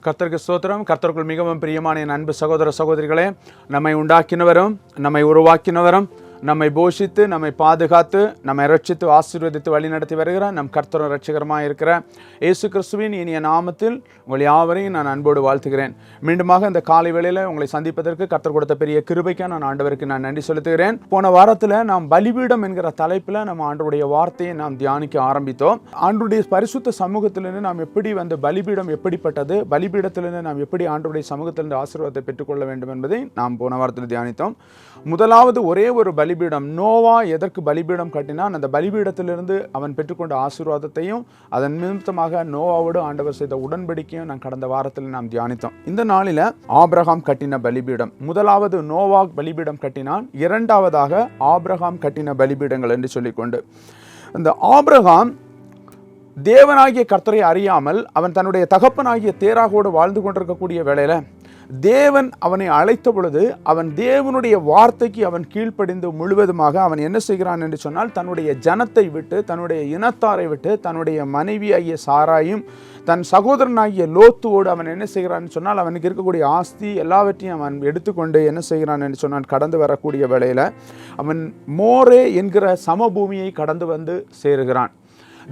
கர்த்தருக்கு ஸ்தோத்திரம். கர்த்தருக்குள் மிகவும் பிரியமான என் அன்பு சகோதர சகோதரிகளே, நம்மை உண்டாக்கினவரும் நம்மை உருவாக்கினவரும் நம்மை போஷித்து நம்மை பாதுகாத்து நம்மை ரட்சித்து ஆசீர்வதித்து வழி நடத்தி வருகிற நம் கர்த்தரும் ரட்சகரமாக இருக்கிற இயேசு கிறிஸ்துவின் இனிய நாமத்தில் உங்கள் யாவரையும் நான் அன்போடு வாழ்த்துகிறேன். மீண்டுமாக இந்த காலை வேளையில் உங்களை சந்திப்பதற்கு கர்த்தர் கொடுத்த பெரிய கிருபைக்காக நான் ஆண்டவருக்கு நான் நன்றி செலுத்துகிறேன். போன வாரத்தில் நாம் பலிபீடம் என்கிற தலைப்பில் நம்ம ஆண்டவருடைய வார்த்தையை நாம் தியானிக்க ஆரம்பித்தோம். ஆண்டவருடைய பரிசுத்த சமூகத்திலிருந்து நாம் எப்படி பலிபீடம் எப்படிப்பட்டது, பலிபீடத்திலிருந்து நாம் எப்படி ஆண்டவருடைய சமூகத்திலிருந்து ஆசீர்வாதத்தை பெற்றுக்கொள்ள வேண்டும் என்பதை நாம் போன வாரத்தில் தியானித்தோம். முதலாவது ஒரே ஒரு பலிபீடம். நோவா எதற்கு பலிபீடம் கட்டினான்? அந்த பலிபீடத்திலிருந்து அவன் பெற்றுக்கொண்ட ஆசீர்வாதத்தையும் அதன் நிமித்தமாக நோவாவோடு ஆண்டவர் செய்த உடன்படிக்கையும் நான் கடந்த வாரத்தில் நாம் தியானித்தோம். இந்த நாளில் ஆபிரகாம் கட்டின பலிபீடம். முதலாவது நோவா பலிபீடம் கட்டினான், இரண்டாவதாக ஆபிரகாம் கட்டின பலிபீடங்கள் என்று சொல்லிக்கொண்டு இந்த ஆபிரகாம் தேவனாகிய கர்த்தரை அறியாமல் அவன் தன்னுடைய தகப்பனாகிய தேராகோடு வாழ்ந்து கொண்டிருக்கக்கூடிய வேளையில தேவன் அவனை அழைத்த பொழுது அவன் தேவனுடைய வார்த்தைக்கு அவன் கீழ்ப்படிந்து முழுவதுமாக அவன் என்ன செய்கிறான் என்று சொன்னால், தன்னுடைய ஜனத்தை விட்டு, தன்னுடைய இனத்தாரை விட்டு, தன்னுடைய மனைவியாகிய சாராயும் தன் சகோதரனாகிய லோத்துவோடு அவன் என்ன செய்கிறான் சொன்னால், அவனுக்கு இருக்கக்கூடிய ஆஸ்தி எல்லாவற்றையும் அவன் எடுத்துக்கொண்டு என்ன செய்கிறான் என்று சொன்னால், கடந்து வரக்கூடிய வேளையில் அவன் மோரே என்கிற சமபூமியை கடந்து வந்து சேருகிறான்.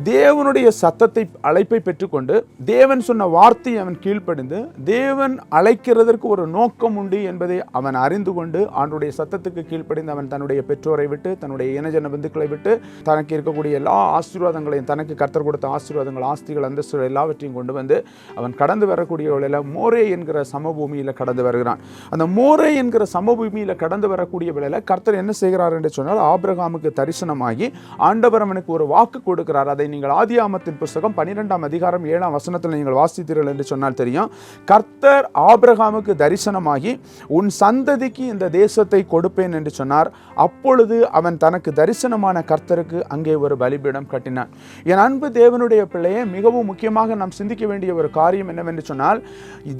தேவனுடைய சத்தத்தை அழைப்பை பெற்றுக்கொண்டு தேவன் சொன்ன வார்த்தையை அவன் கீழ்ப்படிந்து தேவன் அழைக்கிறதற்கு ஒரு நோக்கம் உண்டு என்பதை அவன் அறிந்து கொண்டு ஆண்டுடைய சத்தத்துக்கு கீழ்ப்படிந்து அவன் தன்னுடைய பெற்றோரை விட்டு, தன்னுடைய இனஜன பந்துக்களை விட்டு, தனக்கு இருக்கக்கூடிய எல்லா ஆசீர்வாதங்களையும், தனக்கு கர்த்தர் கொடுத்த ஆசீர்வாதங்கள், ஆஸ்திகள், அந்தஸ்துகள் எல்லாவற்றையும் கொண்டு வந்து அவன் கடந்து வரக்கூடிய வேளையில் மோரே என்கிற சமபூமியில் கடந்து வருகிறான். அந்த மோரே என்கிற சமபூமியில் கடந்து வரக்கூடிய வேளையில் கர்த்தர் என்ன செய்கிறார் என்று சொன்னால், ஆபிரகாமுக்கு தரிசனமாகி ஆண்டவர் அவனுக்கு ஒரு வாக்கு கொடுக்கிறார். அதை நீங்கள் ஆதியாகமத்தின் புத்தகம் 12ஆம் அதிகாரம் 7ஆம் வசனத்தில் நீங்கள் வாசித்தீர்கள் என்று சொன்னால் தெரியும். கர்த்தர் ஆபிரகாமுக்கு தரிசனமாகி உன் சந்ததிக்கு இந்த தேசத்தை கொடுப்பேன் என்று சொன்னார். அப்பொழுது அவன் தனக்கு தரிசனமான கர்த்தருக்கு அங்கே ஒரு பலிபீடம் கட்டினான். என் அன்பு தேவனுடைய பிள்ளையே, மிகவும் முக்கியமாக நாம் சிந்திக்க வேண்டிய ஒரு காரியம் என்னவென்று சொன்னால்,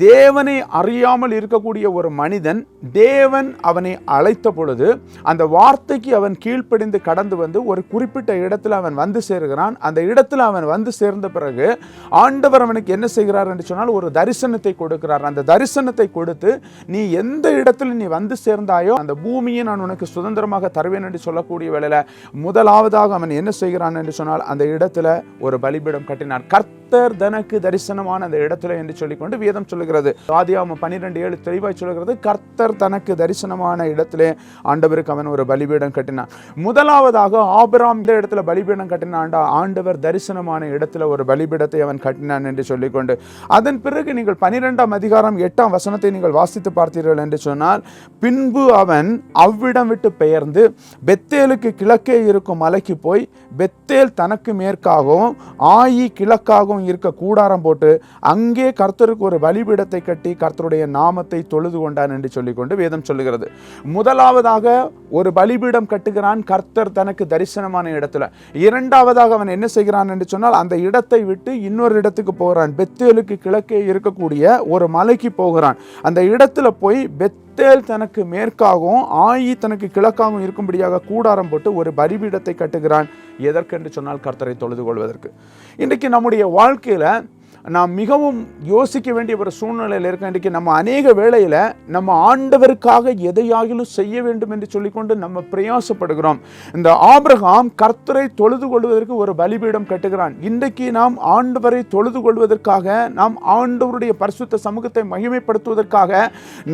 தேவனை அறியாமல் இருக்கக்கூடிய ஒரு மனிதன் தேவன் அவனை அழைத்த பொழுது அந்த வார்த்தைக்கு அவன் கீழ்ப்படிந்து கடந்து வந்து ஒரு குறிப்பிட்ட இடத்தில் அவன் வந்து சேருகிறான். அந்த இடத்துல அவன் வந்து சேர்ந்த பிறகு ஆண்டவர் அவனுக்கு என்ன செய்கிறார் என்று சொன்னால், ஒரு தரிசனத்தை கொடுக்கிறார். அந்த தரிசனத்தை கொடுத்து, நீ எந்த இடத்துல நீ வந்து சேர்ந்தாயோ அந்த பூமியை நான் உனக்கு சுதந்திரமாக தருவேன் என்று சொல்லக்கூடிய வேளையில முதலாவதாக அவன் என்ன செய்கிறான் என்று சொன்னால், அந்த இடத்துல ஒரு பலிபீடம் கட்டினார். கர்த்தர் தனக்கு தரிசனமான அந்த இடத்துல என்று சொல்லிக்கொண்டு வேதம் சொல்லுகிறது. ஆதியாகமம் 12:7 தெளிவாய் சொல்லுகிறது, கர்த்தர் தனக்கு தரிசனமான இடத்திலே ஆண்டவருக்கு அவன் ஒரு பலிபீடம் கட்டினான். முதலாவதாக ஆபிரகாம் இந்த இடத்துல பலிபீடம் கட்டினான். ஆண்டவர் தரிசனமான இடத்துல ஒரு பலிபீடத்தை அவன் கட்டினான் என்று சொல்லிக்கொண்டு அதன் பிறகு நீங்கள் 12ஆம் அதிகாரம் 8ஆம் வசனத்தை நீங்கள் வாசித்து பார்த்தீர்கள் என்று சொன்னால், பின்பு அவன் அவ்விடம் விட்டு பெயர்ந்து பெத்தேலுக்கு கிழக்கே இருக்கும் மலைக்கு போய் பெத்தேல் தனக்கு மேற்காகவும் ஆயி கிழக்காகவும் இருக்க கூடாரம் போட்டு அங்கே கர்த்தருக்கு ஒரு பலிபீடத்தை கட்டி கர்த்தருடைய நாமத்தை தொழுது கொண்டான் என்று சொல்லிக்கொண்டு வேதம் சொல்லுகிறது. முதலாவதாக ஒரு பலிபீடம் கட்டுகிறான் கர்த்தர் தனக்கு தரிசனமான இடத்துல. இரண்டாவதாக அவன் என்ன செய்கிறான் என்று சொன்னால், அந்த இடத்தை விட்டு இன்னொரு இடத்துக்கு போகிறான். பெத்தேலுக்கு கிழக்கே இருக்கக்கூடிய ஒரு மலைக்கு போகிறான். அந்த இடத்துல போய் பெத்தேல் தனக்கு மேற்காகவும் ஆயி தனக்கு கிழக்காகவும் இருக்கும்படியாக கூடாரம் போட்டு ஒரு பலிபீடத்தை கட்டுகிறான். எதற்கென்று சொன்னால், கர்த்தரை தொழுது கொள்வதற்கு. இன்றைக்கு நம்முடைய வாழ்க்கையில நாம் மிகவும் யோசிக்க வேண்டிய ஒரு சூழ்நிலையில் இருக்க. இன்றைக்கு நம்ம அநேக வேளையில் நம்ம ஆண்டவருக்காக எதையாகிலும் செய்ய வேண்டும் என்று சொல்லிக்கொண்டு நம்ம பிரயாசப்படுகிறோம். இந்த ஆபிரகாம் கர்த்தரை தொழுது கொள்வதற்கு ஒரு பலிபீடம் கட்டுகிறான். இன்றைக்கு நாம் ஆண்டவரை தொழுது கொள்வதற்காக, நாம் ஆண்டவருடைய பரிசுத்த சமூகத்தை மகிமைப்படுத்துவதற்காக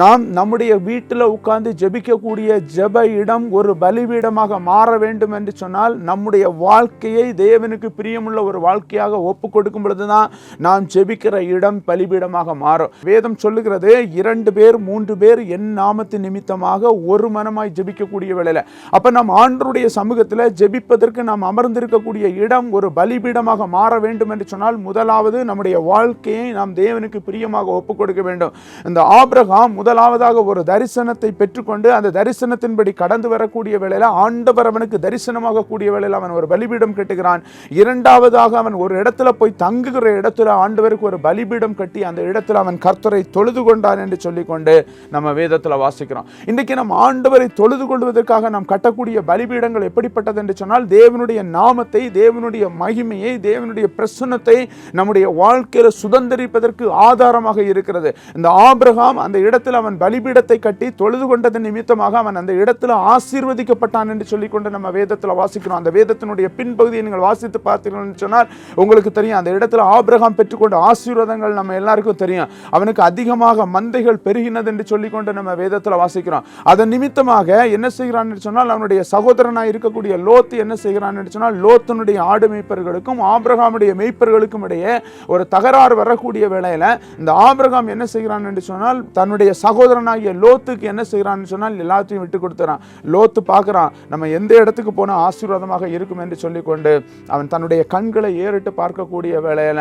நாம் நம்முடைய வீட்டில் உட்கார்ந்து ஜெபிக்கக்கூடிய ஜெப இடம் ஒரு பலிபீடமாக மாற வேண்டும் என்று சொன்னால், நம்முடைய வாழ்க்கையை தேவனுக்கு பிரியமுள்ள ஒரு வாழ்க்கையாக ஒப்பு கொடுக்கும் பொழுதுதான் நாம் ஜெபிக்கிற இடம் பலிபீடமாக மாறும். வேதம் சொல்லுகிறது, 2 பேர் 3 பேர் என் நாமத்தின் நிமித்தமாக ஒரு மனமாய் ஜெபிக்கக்கூடிய வேளையில, அப்ப நாம் ஆண்டவருடைய சமூகத்தில் ஜெபிப்பதற்கு நாம் அமர்ந்திருக்கக்கூடிய இடம் ஒரு பலிபீடமாக மாற வேண்டும் என்று சொன்னால், முதலாவது நம்முடைய வாழ்க்கையை நாம் தேவனுக்கு பிரியமாக ஒப்புக் கொடுக்க வேண்டும். இந்த ஆபிரகாம் முதலாவதாக ஒரு தரிசனத்தை பெற்றுக்கொண்டு அந்த தரிசனத்தின்படி கடந்து வரக்கூடிய வேளையில ஆண்டவர் அவனுக்கு தரிசனமாக கூடிய வேளையில் அவன் ஒரு பலிபீடம் கட்டுகிறான். இரண்டாவதாக அவன் ஒரு இடத்துல போய் தங்குகிற இடத்துல ஆண்டவருக்கு ஒரு பலிபீடம் கட்டி அந்த இடத்துல அவன் கர்த்தரை தொழுது கொண்டான் என்று சொல்லிக்கொண்டு நம்ம வேதத்துல வாசிக்கிறோம். இன்றைக்கு நம்ம ஆண்டவரை தொழுது கொள்வதற்காக நாம் கட்டக்கூடிய பலிபீடங்கள் எப்படிப்பட்டது என்று சொன்னால், தேவனுடைய நாமத்தை, தேவனுடைய மகிமையை, தேவனுடைய பிரசன்னத்தை நம்முடைய வாழ்க்கையில சுதந்திரிப்பதற்கு ஆதாரமாக இருக்கிறது. இந்த ஆபிரகாம் அந்த இடத்துல அவன் பலிபீடத்தை கட்டி தொழுது கொண்டதன் நிமித்தமாக அவன் அந்த இடத்துல ஆசீர்வதிக்கப்பட்டான் என்று சொல்லிக்கொண்டு நம்ம வேதத்துல வாசிக்கிறோம். அந்த வேதத்தினுடைய பின்பகுதியை நீங்கள் வாசித்து பார்த்தீர்கள் சொன்னால் உங்களுக்கு தெரியும், அந்த இடத்துல ஆபிரகாம் பெற்றுக்கொண்ட ஆசீர்வாதங்கள் நம்ம எல்லாருக்கும் தெரியும். அவனுக்கு அதிகமாக மந்தைகள் பெருகினது என்று சொல்லிக்கொண்டு நம்ம வேதத்துல வாசிக்கிறோம். அதன் நிமித்தமாக என்ன செய்கிறான் என்று சொன்னால், அவனுடைய சகோதரனாய் இருக்கக்கூடிய லோத்து என்ன செய்கிறான் என்று சொன்னால், லோத்தினுடைய ஆடு மேய்ப்பர்களுக்கும் ஆபிரகாமுடைய மேய்ப்பர்களுக்கும் இடையே ஒரு தகராறு வரக்கூடிய வேளையில இந்த ஆபிரகாம் என்ன செய்கிறான் என்று சொன்னால், தன்னுடைய சகோதரனாகிய லோத்துக்கு என்ன செய்கிறான் சொன்னால் எல்லாத்தையும் விட்டு கொடுத்துறான். லோத்து பார்க்கிறான், நம்ம எந்த இடத்துக்கு போனா ஆசீர்வாதமாக இருக்கும் என்று சொல்லிக்கொண்டு அவன் தன்னுடைய கண்களை ஏறிட்டு பார்க்கக்கூடிய வேளையில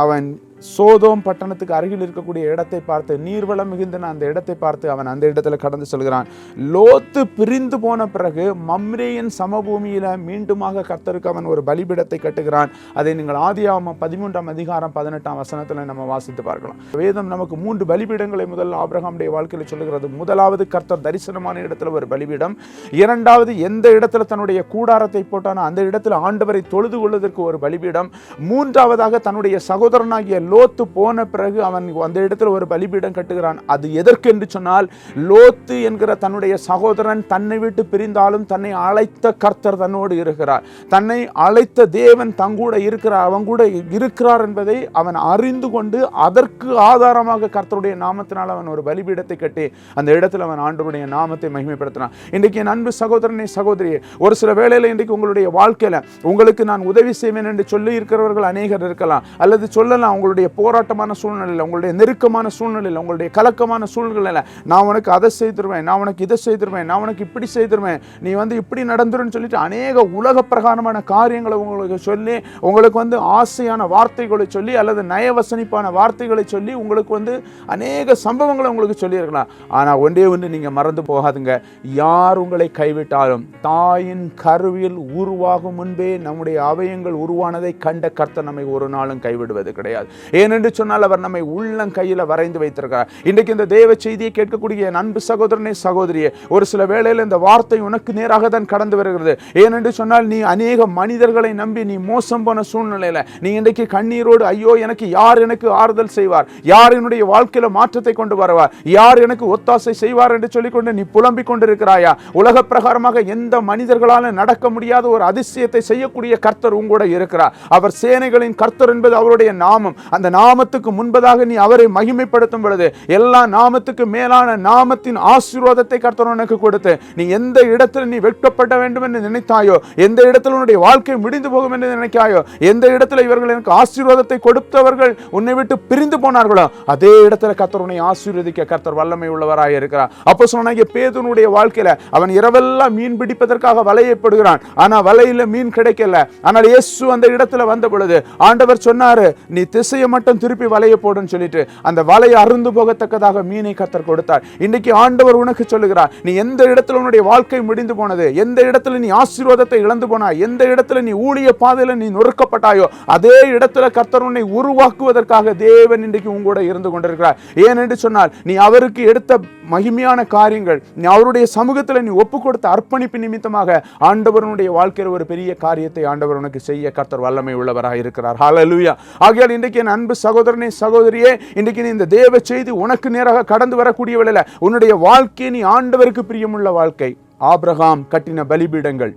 அவன் சோதோம் பட்டணத்துக்கு அருகில் இருக்கக்கூடிய இடத்தை பார்த்து, நீர்வளம் மிகுந்தன அந்த இடத்தை பார்த்து அவன் அந்த இடத்துல கடந்து செல்கிறான். லோத்து பிரிந்து போன பிறகு மம்ரேயின் சமபூமியில மீண்டுமாக கர்த்தருக்கு அவன் ஒரு பலிபீடத்தை கட்டுகிறான். அதை நீங்கள் ஆதியாகமம் 13ஆம் அதிகாரம் 18ஆம் வசனத்துல நம்ம வாசித்து பார்க்கலாம். வேதம் நமக்கு 3 பலிபீடங்களை முதல் ஆபிரகாமுடைய வாழ்க்கையில் சொல்லுகிறது. முதலாவது கர்த்தர் தரிசனமான இடத்துல ஒரு பலிபீடம், இரண்டாவது எந்த இடத்துல தன்னுடைய கூடாரத்தை போட்டானோ அந்த இடத்துல ஆண்டவரை தொழுது கொள்வதற்கு ஒரு பலிபீடம், மூன்றாவதாக தன்னுடைய சகோதரனாகிய லோத்து போன பிறகு அவன் அந்த இடத்துல ஒரு பலிபீடம் கட்டுகிறான். அது எதற்கு என்று சொன்னால், லோத்து என்கிற தன்னுடைய சகோதரன் தன்னை விட்டு பிரிந்தாலும் தன்னை அழைத்த கர்த்தர் தன்னோடு இருக்கிறார், தன்னை அழைத்த தேவன் தங்கூட இருக்கிறார், அவன் கூட இருக்கிறார் என்பதை அவன் அறிந்து கொண்டு அதற்கு ஆதாரமாக கர்த்தருடைய நாமத்தினால் அவன் ஒரு பலிபீடத்தை கட்டி அந்த இடத்துல அவன் ஆண்டவருடைய நாமத்தை மகிமைப்படுத்தினான். இன்றைக்கு என் அன்பு சகோதரனே சகோதரியே, ஒரு சில வேளையில இன்றைக்கு உங்களுடைய வாழ்க்கையில உங்களுக்கு நான் உதவி செய்வேன் என்று சொல்லி இருக்கிறவர்கள் அநேகர் இருக்கலாம், அல்லது சொல்லலாம் உங்களுடைய போராட்டமான சூழ்நிலையில், உங்களுடைய நெருக்கமான சூழ்நிலையில், உங்களுடைய கலக்கமான சூழ்நிலையில், நான் உனக்கு அதை செய்திருவேன், நான் உனக்கு இதை செய்திருவேன், நான் உனக்கு இப்படி செய்திருவேன், நீ இப்படி நடந்துருன்னு சொல்லிட்டு அநேக உலக பிரகாரமான காரியங்களை உங்களுக்கு சொல்லி, உங்களுக்கு ஆசையான வார்த்தைகளை சொல்லி அல்லது நயவசனிப்பான வார்த்தைகளை சொல்லி உங்களுக்கு அநேக சம்பவங்களை உங்களுக்கு சொல்லியிருக்கலாம். ஆனால் ஒன்றே ஒன்று நீங்க மறந்து போகாதுங்க, யார் உங்களை கைவிட்டாலும் தாயின் கருவில் உருவாகும் முன்பே நம்முடைய அவயங்கள் உருவானதை கண்ட கர்த்தர் நம்மை ஒரு நாளும் கைவிடுவது கிடையாது. ஏனென்று சொன்னால் அவர் நம்மை உள்ளங்கையில் வரைந்து வைத்திருக்கிறார். இன்றைக்கு இந்த தேவ செய்தியை கேட்கக்கூடிய அன்பு சகோதரனே சகோதரியே, ஒரு சில வேளையில் இந்த வார்த்தை உனக்கு நேராக தான் கடந்து வருகிறது. ஏனென்று சொன்னால், நீ அநேக மனிதர்களை நம்பி நீ மோசம் போன சூழ்நிலையில நீ இன்றைக்கு கண்ணீரோடு, ஐயோ யார் எனக்கு ஆறுதல் செய்வார், யார் என்னுடைய வாழ்க்கையில மாற்றத்தை கொண்டு வருவார், யார் எனக்கு ஒத்தாசை செய்வார் என்று சொல்லிக்கொண்டு நீ புலம்பிக் கொண்டிருக்கிறாயா? உலக பிரகாரமாக எந்த மனிதர்களால நடக்க முடியாத ஒரு அதிசயத்தை செய்யக்கூடிய கர்த்தர் உங்கூட இருக்கிறார். அவர் சேனைகளின் கர்த்தர் என்பது அவருடைய நாமம். அந்த நாமத்துக்கு முன்பதாக நீ அவரை மகிமைப்படுத்தும் பொழுது எல்லா நாமத்துக்கு மேலான நாமத்தின் ஆசீர்வாதத்தை கர்த்தர் உனக்கு கொடுத்து, நீ எந்த இடத்துல நீ வெட்கப்பட வேண்டும் என்று நினைத்தாயோ, எந்த இடத்துல உன்னுடைய வாழ்க்கை முடிந்து போகும் என்று நினைக்காயோ, எந்த இடத்துல இவர்கள் எனக்கு ஆசீர்வாதத்தை கொடுத்தவர்கள் உன்னை விட்டு பிரிந்து போனார்களோ, அதே இடத்துல கர்த்தர் உன்னை ஆசீர்வதிக்க கர்த்தர் வல்லமை உள்ளவராக இருக்கிறார். அப்போஸ்தலனாகிய பேதுருவுடைய வாழ்க்கையில அவன் இரவெல்லாம் மீன் பிடிப்பதற்காக வலையப்படுகிறான். ஆனா வலையில மீன் கிடைக்கல. ஆனால் இயேசு அந்த இடத்துல வந்த பொழுது ஆண்டவர் சொன்னாரு, நீ திசையை மட்டும் திருப்பி வலையை போடுன்னு சொல்லிட்டு அந்த வலையை அருந்து போகத்தக்கதாக மீனை கர்த்தர் கொடுத்தார். இன்னைக்கு ஆண்டவர் உனக்கு சொல்லுகிறார், நீ எந்த இடத்துல உன்னுடைய வாழ்க்கை முடிந்து போனது, எந்த இடத்துல நீ ஆசீர்வாதத்தை இழந்து போனாய், எந்த இடத்துல நீ ஊழிய பாதையில நீ நொறுக்கப்பட்டாயோ, அதே இடத்துல கர்த்தர் உன்னை உருவாக்குவதற்காக தேவன் இன்றைக்கு உங்களோட இருந்து கொண்டிருக்கிறார். ஏனென்று சொன்னால், நீ அவருக்கு எடுத்த மகிமையான காரியங்கள், நீ அவருடைய சமூகத்தில் நீ ஒப்பு கொடுத்த அர்ப்பணிப்பு நிமித்தமாக ஆண்டவருடைய வாழ்க்கையில் ஒரு பெரிய காரியத்தை ஆண்டவர் உனக்கு செய்ய கர்த்தர் வல்லமை உள்ளவராக இருக்கிறார். ஹல்லேலூயா. ஆகையால் இன்றைக்கு என் அன்பு சகோதரனே சகோதரியே, இன்றைக்கு நீ இந்த தேவ செய்தி உனக்கு நேராக கடந்து வரக்கூடிய வேளையில உன்னுடைய வாழ்க்கை நீ ஆண்டவருக்கு பிரியமுள்ள வாழ்க்கை. ஆபிரகாம் கட்டின பலிபீடங்கள்,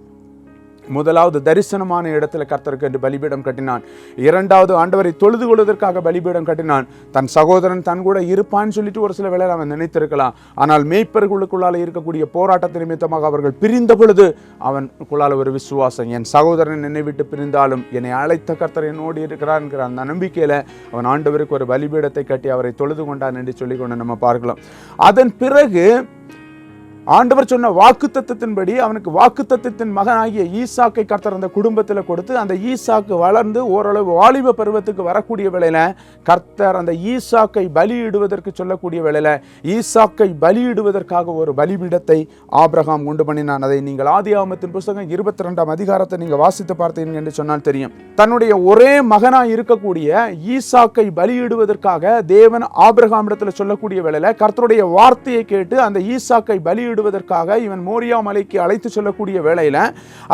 முதலாவது தரிசனமான இடத்துல கர்த்தருக்கு என்று பலிபீடம் கட்டினான். இரண்டாவது ஆண்டவரை தொழுது கொள்வதற்காக பலிபீடம் கட்டினான். தன் சகோதரன் தன் கூட இருப்பான்னு சொல்லிட்டு ஒரு சில வேளையில் அவன் நினைத்திருக்கலாம். ஆனால் மேய்ப்பர்களுக்குள்ளால இருக்கக்கூடிய போராட்டத்தின் நிமித்தமாக அவர்கள் பிரிந்த பொழுது அவனுக்குள்ளால ஒரு விசுவாசம், என் சகோதரன் என்னை விட்டு பிரிந்தாலும் என்னை அழைத்த கர்த்தர் என்னோடு இருக்கிறார் என்கிற அந்த நம்பிக்கையில அவன் ஆண்டவருக்கு ஒரு பலிபீடத்தை கட்டி அவரை தொழுது கொண்டான் என்று சொல்லிக்கொண்டு நம்ம பார்க்கலாம். அதன் பிறகு ஆண்டவர் சொன்ன வாக்குத்தத்தத்தின்படி அவனுக்கு வாக்குத்தத்தத்தின் மகனாகிய ஈசாக்கை கர்த்தர் அந்த குடும்பத்தில் கொடுத்து, அந்த ஈசாக்கு வளர்ந்து ஓரளவு வாலிப பருவத்துக்கு வரக்கூடிய வேளையில கர்த்தர் அந்த ஈசாக்கை பலியிடுவதற்கு சொல்லக்கூடிய வேளையில ஈசாக்கை பலியிடுவதற்காக ஒரு பலிபீடத்தை ஆபிரகாம் உண்டு பண்ணினான். அதை நீங்கள் ஆதியாகமத்தின் புத்தகம் 22ஆம் அதிகாரத்தை நீங்க வாசித்து பார்த்தீங்க என்று சொன்னால் தெரியும். தன்னுடைய ஒரே மகனாய் இருக்கக்கூடிய ஈசாக்கை பலியிடுவதற்காக தேவன் ஆபிரகாமிடத்தில் சொல்லக்கூடிய வேளையில கர்த்தருடைய வார்த்தையை கேட்டு அந்த ஈசாக்கை பலியிடுவதற்காக இவன் மோரியா மலைக்கு அழைத்து சொல்லக்கூடிய வேளையில